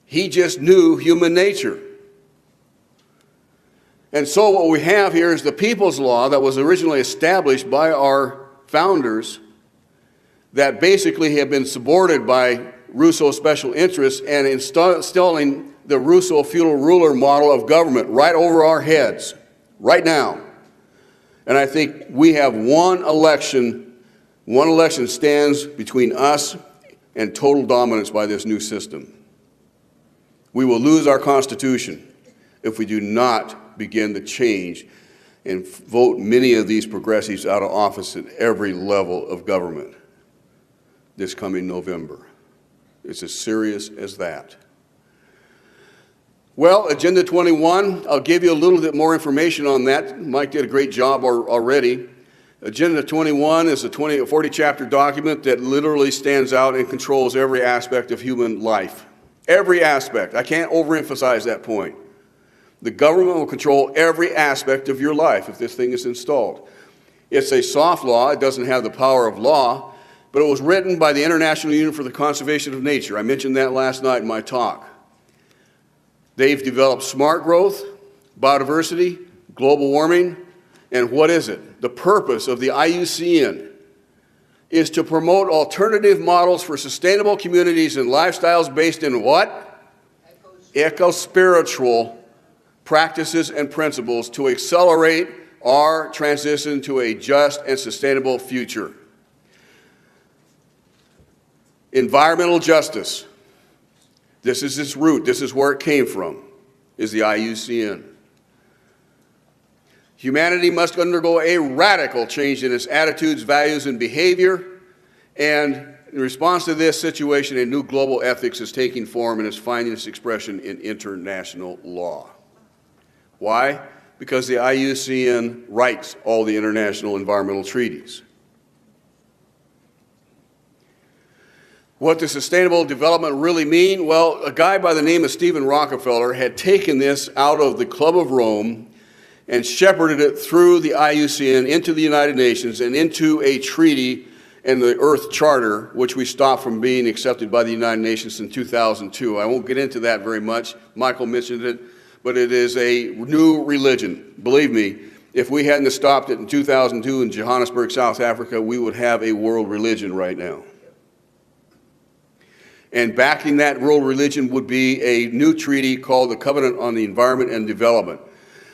He just knew human nature. And so what we have here is the People's Law that was originally established by our founders that basically have been subverted by Rousseau special interests and installing the Rousseau feudal ruler model of government right over our heads, right now. And I think we have one election stands between us and total dominance by this new system. We will lose our Constitution if we do not begin to change and vote many of these progressives out of office at every level of government this coming November. It's as serious as that. Well, Agenda 21, I'll give you a little bit more information on that. Mike did a great job already. Agenda 21 is a 40-chapter document that literally stands out and controls every aspect of human life. Every aspect. I can't overemphasize that point. The government will control every aspect of your life if this thing is installed. It's a soft law. It doesn't have the power of law, but it was written by the International Union for the Conservation of Nature. I mentioned that last night in my talk. They've developed smart growth, biodiversity, global warming, and what is it? The purpose of the IUCN is to promote alternative models for sustainable communities and lifestyles based in what? Eco-spiritual practices and principles to accelerate our transition to a just and sustainable future. Environmental justice. This is its root. This is where it came from, is the IUCN. Humanity must undergo a radical change in its attitudes, values, and behavior. And in response to this situation, a new global ethics is taking form and is finding its expression in international law. Why? Because the IUCN writes all the international environmental treaties. What does sustainable development really mean? Well, a guy by the name of Stephen Rockefeller had taken this out of the Club of Rome and shepherded it through the IUCN into the United Nations and into a treaty and the Earth Charter, which we stopped from being accepted by the United Nations in 2002. I won't get into that very much. Michael mentioned it, but it is a new religion. Believe me, if we hadn't stopped it in 2002 in Johannesburg, South Africa, we would have a world religion right now. And backing that world religion would be a new treaty called the Covenant on the Environment and Development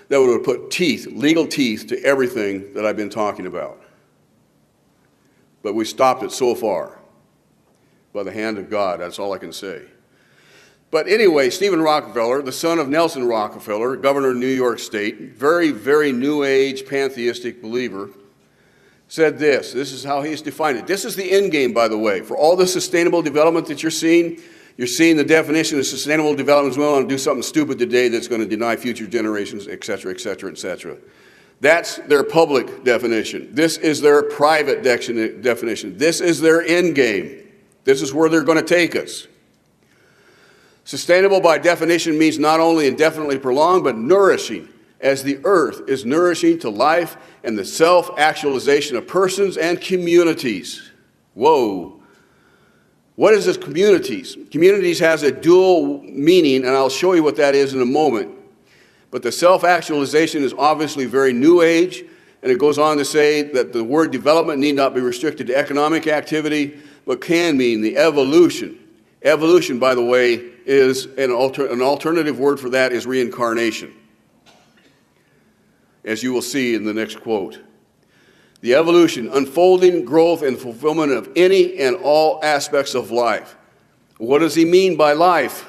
that would have put teeth, legal teeth, to everything that I've been talking about. But we stopped it so far by the hand of God. That's all I can say. But anyway, Stephen Rockefeller, the son of Nelson Rockefeller, governor of New York State, very, very new age pantheistic believer, said this. This is how he's defined it. This is the end game, by the way. For all the sustainable development that you're seeing the definition of sustainable development as well, and do something stupid today that's going to deny future generations, et cetera, et cetera, et cetera. That's their public definition. This is their private definition. This is their end game. This is where they're going to take us. Sustainable by definition means not only indefinitely prolonged, but nourishing, as the earth is nourishing to life and the self-actualization of persons and communities. Whoa. What is this communities? Communities has a dual meaning, and I'll show you what that is in a moment. But the self-actualization is obviously very new age, and it goes on to say that the word development need not be restricted to economic activity, but can mean the evolution. Evolution, by the way, is an alternative word for that is reincarnation, as you will see in the next quote. The evolution, unfolding, growth, and fulfillment of any and all aspects of life. What does he mean by life?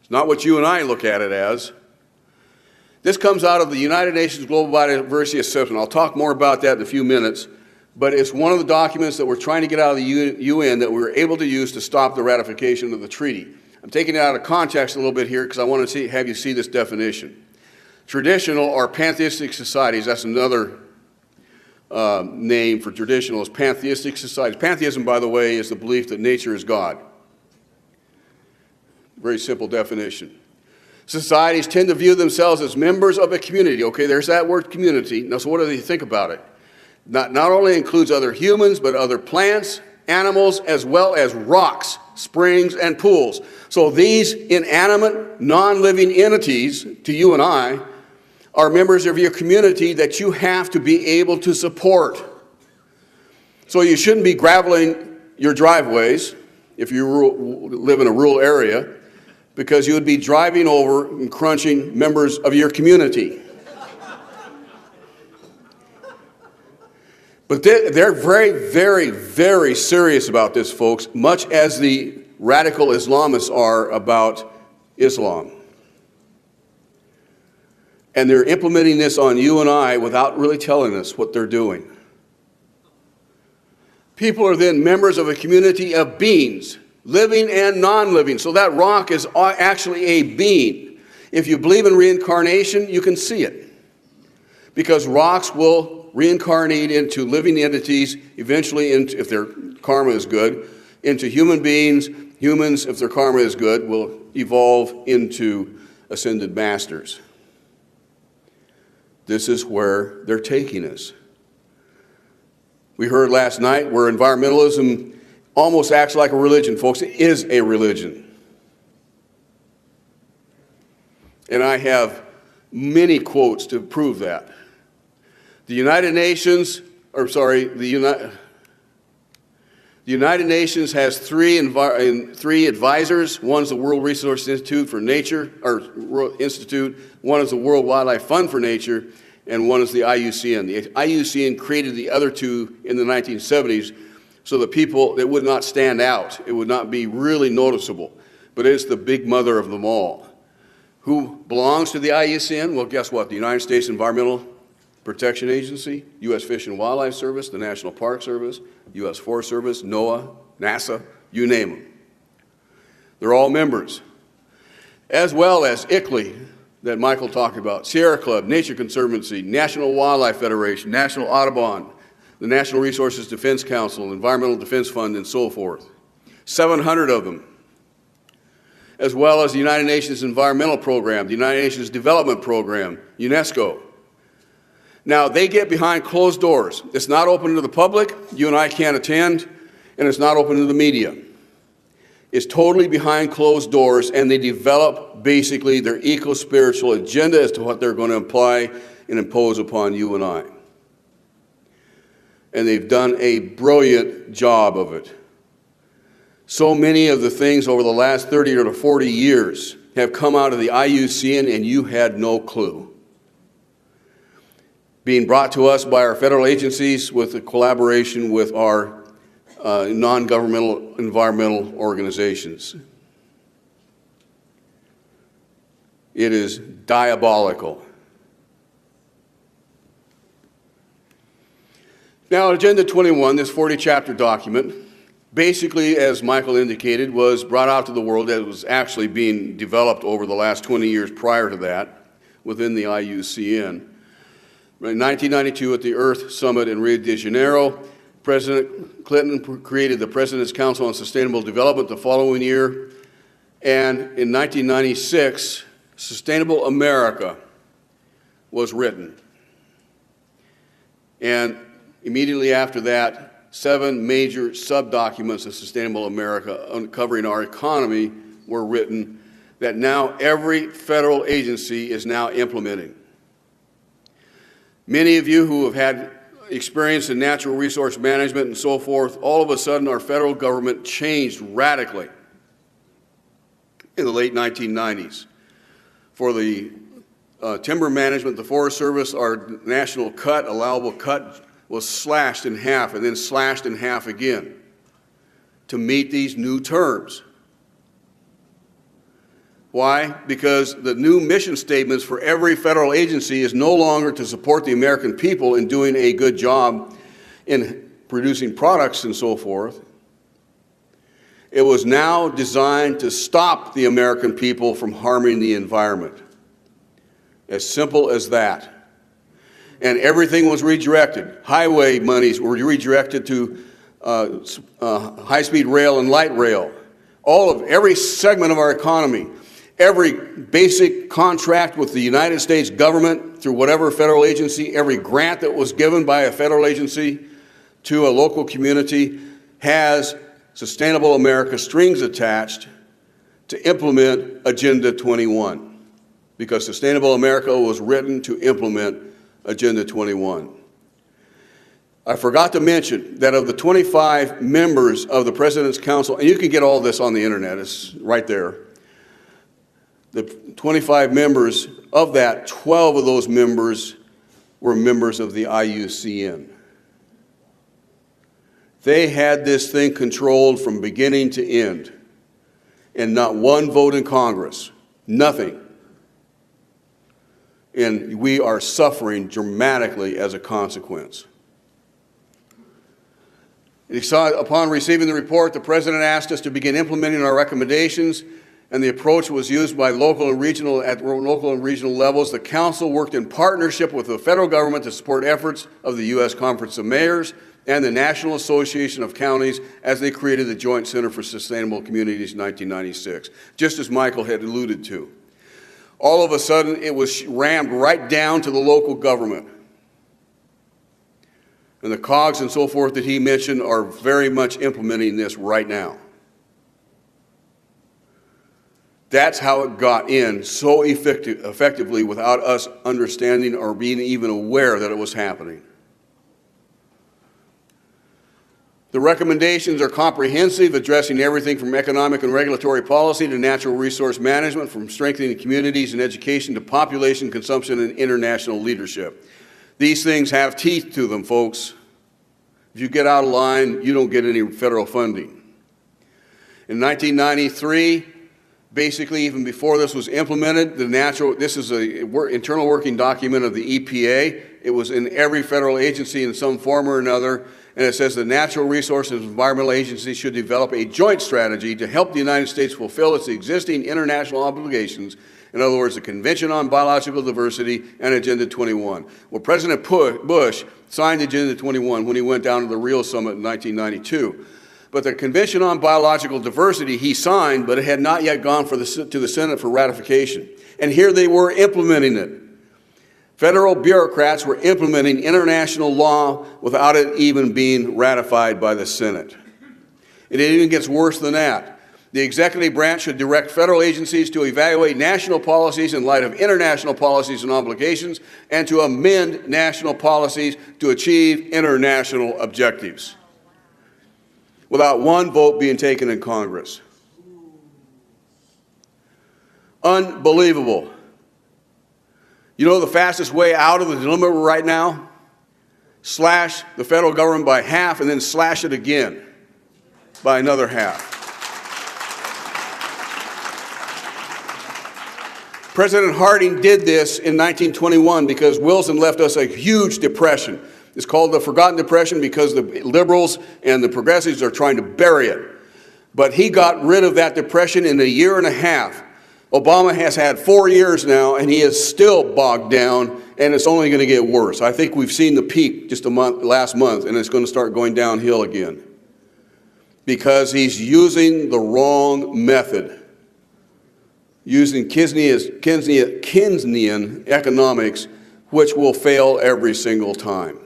It's not what you and I look at it as. This comes out of the United Nations Global Biodiversity Assessment. I'll talk more about that in a few minutes, but it's one of the documents that we're trying to get out of the UN that we were able to use to stop the ratification of the treaty. I'm taking it out of context a little bit here because I want to have you see this definition. Traditional or pantheistic societies, that's another name for traditional, is pantheistic societies. Pantheism, by the way, is the belief that nature is God. Very simple definition. Societies tend to view themselves as members of a community. Okay, there's that word community. Now, so what do they think about it? Not only includes other humans, but other plants, animals, as well as rocks, springs, and pools. So these inanimate, non-living entities, to you and I, are members of your community that you have to be able to support. So you shouldn't be graveling your driveways if you live in a rural area, because you would be driving over and crunching members of your community. But they're very, very, very serious about this, folks, much as the radical Islamists are about Islam. And they're implementing this on you and I without really telling us what they're doing. People are then members of a community of beings, living and non-living. So that rock is actually a being. If you believe in reincarnation, you can see it. Because rocks will reincarnate into living entities, eventually, if their karma is good, into human beings. Humans, if their karma is good, will evolve into ascended masters. This is where they're taking us. We heard last night where environmentalism almost acts like a religion. Folks, it is a religion. And I have many quotes to prove that. The United Nations has three advisors. One's the World Resources Institute for Nature, or Institute. One is the World Wildlife Fund for Nature, and one is the IUCN. The IUCN created the other two in the 1970s so that it would not stand out. It would not be really noticeable. But it's the big mother of them all. Who belongs to the IUCN? Well, guess what? The United States Environmental Protection Agency, U.S. Fish and Wildlife Service, the National Park Service, U.S. Forest Service, NOAA, NASA, you name them. They're all members. As well as ICLEI, that Michael talked about, Sierra Club, Nature Conservancy, National Wildlife Federation, National Audubon, the National Resources Defense Council, Environmental Defense Fund, and so forth. 700 of them. As well as the United Nations Environmental Program, the United Nations Development Program, UNESCO. Now, they get behind closed doors. It's not open to the public. You and I can't attend, and it's not open to the media. It's totally behind closed doors, and they develop basically their eco-spiritual agenda as to what they're going to apply and impose upon you and I. And they've done a brilliant job of it. So many of the things over the last 30 or 40 years have come out of the IUCN, and you had no clue. Being brought to us by our federal agencies with the collaboration with our non-governmental environmental organizations. It is diabolical. Now, Agenda 21, this 40-chapter document, basically, as Michael indicated, was brought out to the world. It was actually being developed over the last 20 years prior to that within the IUCN. In 1992, at the Earth Summit in Rio de Janeiro, President Clinton created the President's Council on Sustainable Development the following year. And in 1996, Sustainable America was written. And immediately after that, 7 major sub-documents of Sustainable America covering our economy were written that now every federal agency is now implementing. Many of you who have had experience in natural resource management and so forth, all of a sudden our federal government changed radically in the late 1990s. For the timber management, the Forest Service, our national cut, allowable cut, was slashed in half and then slashed in half again to meet these new terms. Why? Because the new mission statements for every federal agency is no longer to support the American people in doing a good job in producing products and so forth. It was now designed to stop the American people from harming the environment. As simple as that. And everything was redirected. Highway monies were redirected to high-speed rail and light rail. Every segment of our economy, every basic contract with the United States government through whatever federal agency, every grant that was given by a federal agency to a local community has Sustainable America strings attached to implement Agenda 21, because Sustainable America was written to implement Agenda 21. I forgot to mention that of the 25 members of the President's Council, and you can get all this on the internet, it's right there. The 25 members, of that, 12 of those members were members of the IUCN. They had this thing controlled from beginning to end, and not one vote in Congress, nothing. And we are suffering dramatically as a consequence. Upon receiving the report, the President asked us to begin implementing our recommendations, and the approach was used by local and regional levels. The Council worked in partnership with the federal government to support efforts of the U.S. Conference of Mayors and the National Association of Counties as they created the Joint Center for Sustainable Communities in 1996, just as Michael had alluded to. All of a sudden, it was rammed right down to the local government. And the COGS and so forth that he mentioned are very much implementing this right now. That's how it got in so effectively without us understanding or being even aware that it was happening. The recommendations are comprehensive, addressing everything from economic and regulatory policy to natural resource management, from strengthening communities and education to population consumption and international leadership. These things have teeth to them, folks. If you get out of line, you don't get any federal funding. In 1993, basically even before this was implemented, this is an internal working document of the EPA. It was in every federal agency in some form or another. And it says the Natural Resources and Environmental Agency should develop a joint strategy to help the United States fulfill its existing international obligations. In other words, the Convention on Biological Diversity and Agenda 21. Well, President Bush signed Agenda 21 when he went down to the Rio Summit in 1992. But the Convention on Biological Diversity he signed, but it had not yet gone to the Senate for ratification. And here they were implementing it. Federal bureaucrats were implementing international law without it even being ratified by the Senate. It even gets worse than that. The executive branch should direct federal agencies to evaluate national policies in light of international policies and obligations, and to amend national policies to achieve international objectives, without one vote being taken in Congress. Unbelievable. You know the fastest way out of the dilemma right now? Slash the federal government by half and then slash it again by another half. President Harding did this in 1921 because Wilson left us a huge depression. It's called the Forgotten Depression because the liberals and the progressives are trying to bury it. But he got rid of that depression in a year and a half. Obama has had 4 years now, and he is still bogged down, and it's only going to get worse. I think we've seen the peak just last month, and it's going to start going downhill again because he's using the wrong method, using Keynesian economics, which will fail every single time.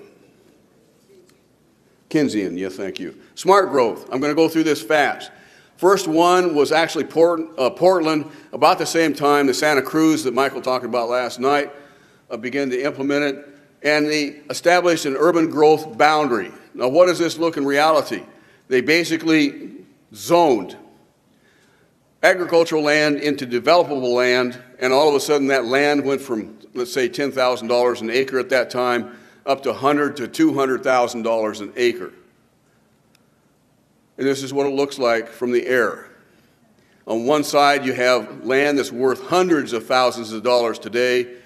Keynesian, yeah, thank you. Smart growth. I'm going to go through this fast. First one was actually Portland, about the same time the Santa Cruz that Michael talked about last night began to implement it. and they established an urban growth boundary. Now, what does this look in reality? They basically zoned agricultural land into developable land, and all of a sudden that land went from, let's say, $10,000 an acre at that time up to $100,000 to $200,000 an acre. And this is what it looks like from the air. On one side, you have land that's worth hundreds of thousands of dollars today.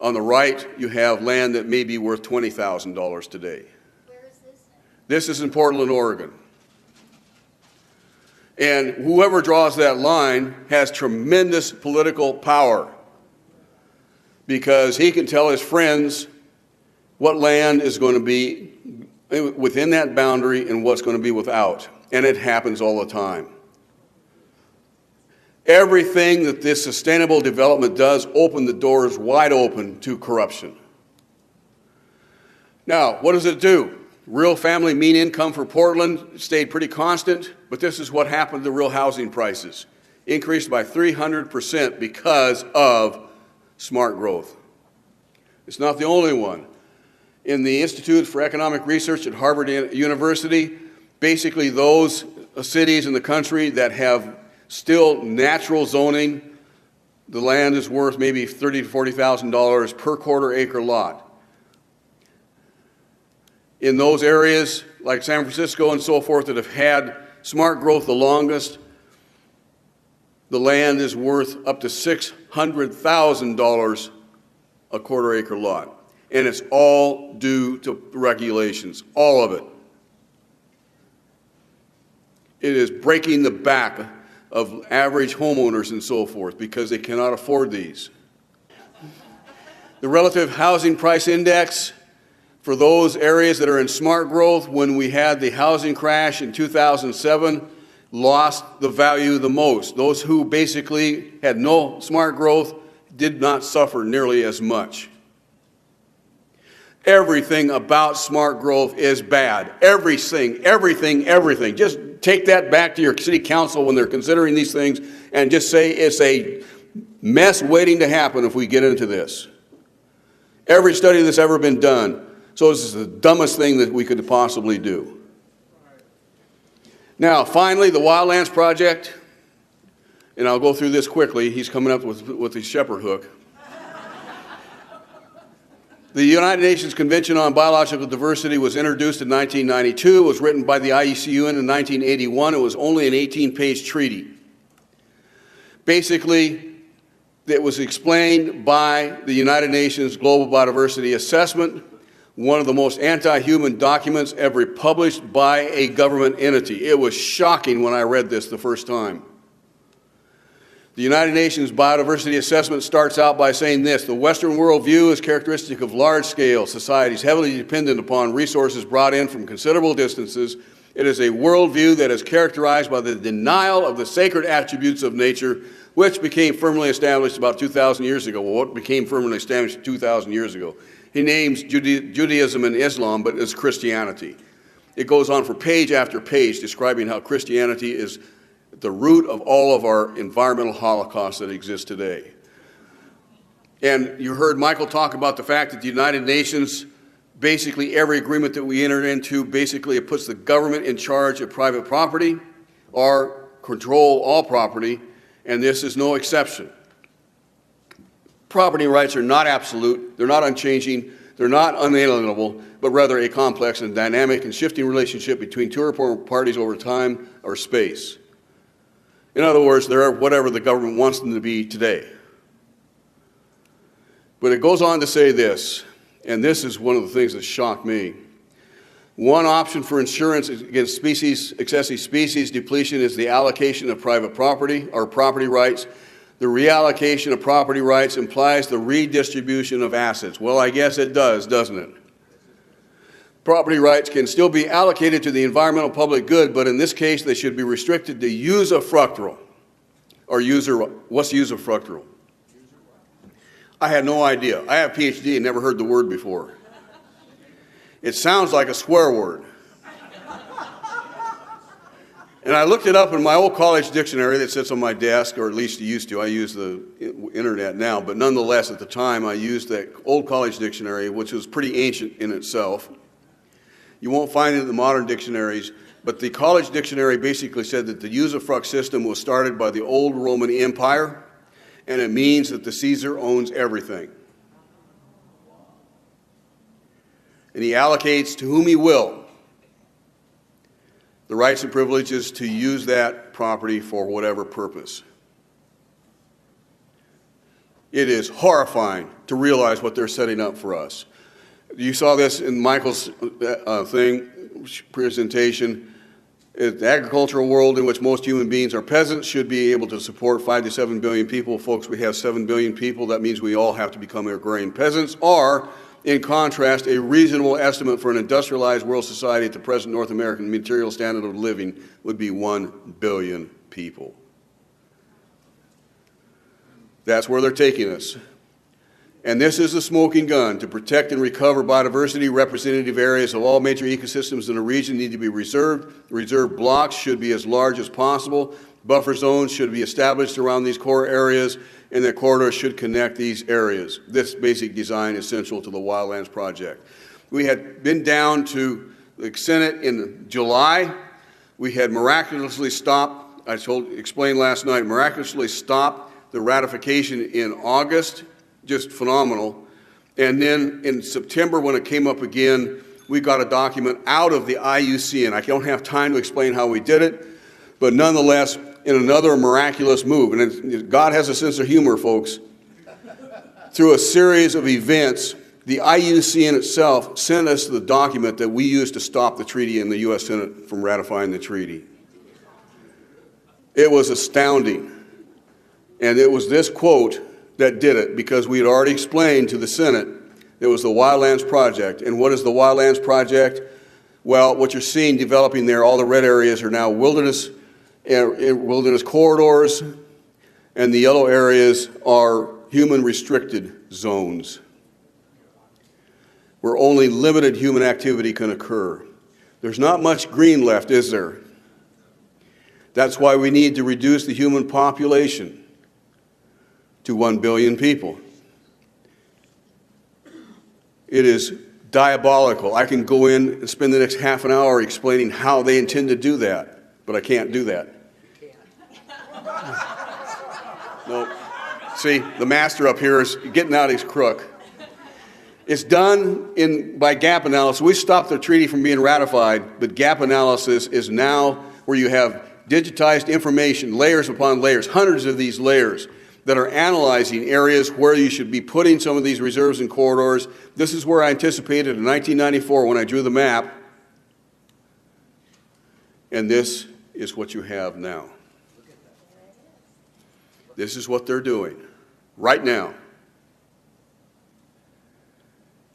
On the right, you have land that may be worth $20,000 today. Where is this? This is in Portland, Oregon. And whoever draws that line has tremendous political power because he can tell his friends what land is going to be within that boundary and what's going to be without. And it happens all the time. Everything that this sustainable development does open the doors wide open to corruption. Now, what does it do? Real family mean income for Portland stayed pretty constant, but this is what happened to real housing prices. Increased by 300% because of smart growth. It's not the only one. In the Institute for Economic Research at Harvard University, basically those cities in the country that have still natural zoning, the land is worth maybe $30,000 to $40,000 per quarter acre lot. In those areas, like San Francisco and so forth, that have had smart growth the longest, the land is worth up to $600,000 a quarter acre lot. And it's all due to regulations, all of it. It is breaking the back of average homeowners and so forth because they cannot afford these. The relative housing price index for those areas that are in smart growth, when we had the housing crash in 2007, lost the value the most. Those who basically had no smart growth did not suffer nearly as much. Everything about smart growth is bad. Everything. Just take that back to your city council when they're considering these things and just say it's a mess waiting to happen if we get into this. Every study that's ever been done. So this is the dumbest thing that we could possibly do. Now, finally, the Wildlands Project, and I'll go through this quickly. He's coming up with his shepherd hook. The United Nations Convention on Biological Diversity was introduced in 1992. It was written by the IUCN in 1981. It was only an 18-page treaty. Basically, it was explained by the United Nations Global Biodiversity Assessment, one of the most anti-human documents ever published by a government entity. It was shocking when I read this the first time. The United Nations Biodiversity Assessment starts out by saying this: the Western worldview is characteristic of large-scale societies heavily dependent upon resources brought in from considerable distances. It is a worldview that is characterized by the denial of the sacred attributes of nature, which became firmly established about 2,000 years ago. Well, what became firmly established 2,000 years ago? He names Judaism and Islam, but it's Christianity. It goes on for page after page describing how Christianity is the root of all of our environmental holocaust that exists today. And you heard Michael talk about the fact that the United Nations, basically every agreement that we enter into, basically it puts the government in charge of private property or control all property, and this is no exception. Property rights are not absolute, they're not unchanging, they're not unalienable, but rather a complex and dynamic and shifting relationship between two or more parties over time or space. In other words, they're whatever the government wants them to be today. But it goes on to say this, and this is one of the things that shocked me. One option for insurance against excessive species depletion is the allocation of private property or property rights. The reallocation of property rights implies the redistribution of assets. Well, I guess it does, doesn't it? Property rights can still be allocated to the environmental public good, but in this case, they should be restricted to usufructual. Or what's usufructual? I had no idea. I have a PhD and never heard the word before. It sounds like a swear word. And I looked it up in my old college dictionary that sits on my desk, or at least I used to. I use the internet now, but nonetheless, at the time, I used that old college dictionary, which was pretty ancient in itself. You won't find it in the modern dictionaries, but the college dictionary basically said that the usufruct system was started by the old Roman Empire, and it means that the Caesar owns everything. And he allocates to whom he will the rights and privileges to use that property for whatever purpose. It is horrifying to realize what they're setting up for us. You saw this in Michael's presentation. In the agricultural world in which most human beings are peasants should be able to support 5 to 7 billion people. Folks, we have 7 billion people. That means we all have to become agrarian peasants. Or, in contrast, a reasonable estimate for an industrialized world society at the present North American material standard of living would be 1 billion people. That's where they're taking us. And this is the smoking gun. To protect and recover biodiversity, representative areas of all major ecosystems in the region need to be reserved. Reserve blocks should be as large as possible. Buffer zones should be established around these core areas, and the corridor should connect these areas. This basic design is central to the Wildlands Project. We had been down to the Senate in July. We had miraculously stopped, explained last night, miraculously stopped the ratification in August. Just phenomenal. And then in September, when it came up again, we got a document out of the IUCN. I don't have time to explain how we did it, but nonetheless, in another miraculous move, and God has a sense of humor, folks, through a series of events, the IUCN itself sent us the document that we used to stop the treaty in the U.S. Senate from ratifying the treaty. It was astounding. And it was this quote that did it, because we had already explained to the Senate it was the Wildlands Project. And what is the Wildlands Project? Well, what you're seeing developing there, all the red areas are now wilderness corridors, and the yellow areas are human restricted zones where only limited human activity can occur. There's not much green left, is there? That's why we need to reduce the human population to 1 billion people. It is diabolical. I can go in and spend the next half an hour explaining how they intend to do that, but I can't do that. No. See, the master up here is getting out his crook. It's done by gap analysis. We stopped the treaty from being ratified, but gap analysis is now where you have digitized information, layers upon layers, hundreds of these layers, that are analyzing areas where you should be putting some of these reserves and corridors. This is where I anticipated in 1994 when I drew the map. And this is what you have now. This is what they're doing right now.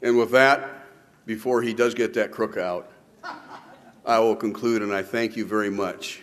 And with that, before he does get that crook out, I will conclude, and I thank you very much.